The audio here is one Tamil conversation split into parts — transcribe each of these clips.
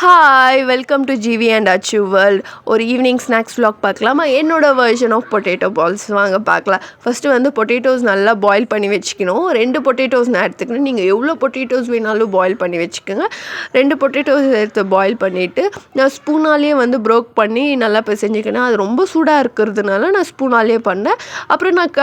Hi welcome to GV and Achu world. ஒரு ஈவினிங் ஸ்நாக்ஸ் vlog பார்க்கலாமா? என்னோட வெர்ஷன் ஆஃப் பொட்டேட்டோ பால்ஸ் வாங்க பார்க்கலாம். ஃபஸ்ட்டு வந்து பொட்டேட்டோஸ் நல்லா பாயில் பண்ணி வச்சுக்கணும். 2 பொட்டேட்டோஸ் நான் எடுத்துக்கணும். நீங்கள் எவ்வளோ பொட்டேட்டோஸ் வேணாலும் பாயில் பண்ணி வச்சுக்கோங்க. 2 பொட்டேட்டோஸ் எடுத்து பாயில் பண்ணிவிட்டு நான் ஸ்பூனாலேயே வந்து ப்ரோக் பண்ணி நல்லா பிசைஞ்சிக்கினேன். அது ரொம்ப சூடாக இருக்கிறதுனால நான் ஸ்பூனாலேயே பண்ணேன். அப்புறம் நான்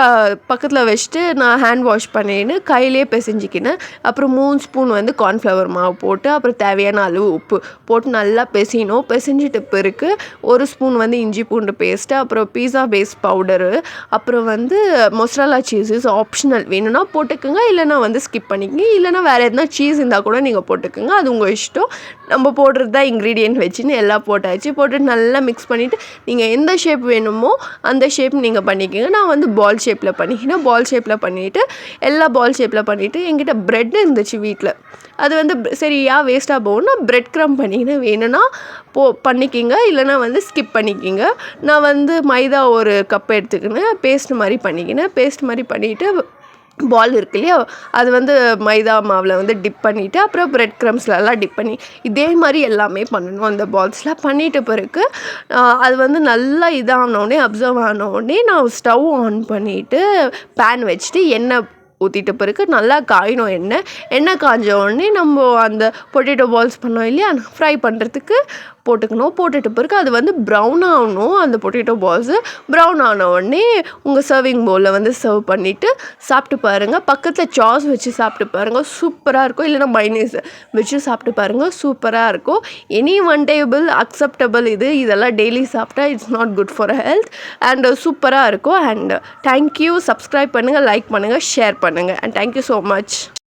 பக்கத்தில் வச்சுட்டு நான் ஹேண்ட் வாஷ் பண்ணின்னு கையிலே பிசைஞ்சிக்கினேன். அப்புறம் 3 ஸ்பூன் வந்து கார்ன்ஃப்ளவர் மாவு போட்டு அப்புறம் தேவையான அளவு உப்பு போட்டு நல்லா பிசையணும். பிசைஞ்சிட்ட பிறகு 1 ஸ்பூன் வந்து இஞ்சி பூண்டு பேஸ்ட்டு, அப்புறம் பீஸா பேஸ் பவுடரு, அப்புறம் வந்து மொசரல்லா சீஸ் ஆப்ஷனல், வேணும்னா போட்டுக்கோங்க, இல்லைனா வந்து ஸ்கிப் பண்ணிக்கங்க. இல்லைனா வேறு எதுனா சீஸ் இருந்தால் கூட நீங்கள் போட்டுக்கோங்க, அது உங்கள் இஷ்டம். நம்ம போடுறது தான் இன்க்ரீடியன்ட் வச்சுன்னு எல்லாம் போட்டாச்சு. போட்டு நல்லா மிக்ஸ் பண்ணிவிட்டு நீங்கள் எந்த ஷேப் வேணுமோ அந்த ஷேப் நீங்கள் பண்ணிக்கோங்க. நான் வந்து பால் ஷேப்பில் பண்ணிக்கினேன். பால் ஷேப்பில் பண்ணிவிட்டு எல்லா பால் ஷேப்பில் பண்ணிவிட்டு என்கிட்ட ப்ரெட் இருந்துச்சு வீட்டில். அது வந்து சரியா வேஸ்ட்டாக போகும்னா ப்ரெட் க்ரம் பண்ணிக்கினேன். வேணும்னா பண்ணிக்கிங்க, இல்லைனா வந்து ஸ்கிப் பண்ணிக்கிங்க. நான் வந்து மைதா ஒரு கப் எடுத்துக்கினேன். பேஸ்ட் மாதிரி பண்ணிக்கினேன். பேஸ்ட் மாதிரி பண்ணிவிட்டு பால் இருக்கு இல்லையா, அது வந்து மைதா மாவில் வந்து டிப் பண்ணிவிட்டு அப்புறம் ப்ரெட் க்ரம்ஸ்லலாம் டிப் பண்ணி இதே மாதிரி எல்லாமே பண்ணணும். அந்த பால்ஸ்லாம் பண்ணிவிட்ட பிறகு அது வந்து நல்லா இதானோடனே அப்சர்வ் ஆனோடனே நான் ஸ்டவ் ஆன் பண்ணிவிட்டு பேன் வச்சுட்டு எண்ணெய் ஊற்றிட்ட பிறகு நல்லா காயணும். எண்ணெய் காய்ஞ்ச உடனே நம்ம அந்த பொட்டேட்டோ பால்ஸ் பண்ணோம் இல்லையா, ஃப்ரை பண்ணுறதுக்கு போட்டுக்கணும். போட்டுட்ட பிறகு அது வந்து ப்ரௌன் ஆகணும். அந்த பொட்டேட்டோ பால்ஸு ப்ரௌன் ஆன உடனே உங்கள் சர்விங் பவுலில் வந்து சர்வ் பண்ணிவிட்டு சாப்பிட்டு பாருங்கள். பக்கத்தில் சாஸ் வச்சு சாப்பிட்டு பாருங்கள், சூப்பராக இருக்கும். இல்லைனா மைனஸ் வச்சு சாப்பிட்டு பாருங்கள், சூப்பராக இருக்கும். Any one table acceptable. இதெல்லாம் டெய்லி சாப்பிட்டா it's not good for health. And சூப்பராக இருக்கும். And thank you. சப்ஸ்கிரைப் பண்ணுங்கள், லைக் பண்ணுங்கள், ஷேர் பண்ணுங்கள். And thank you so much.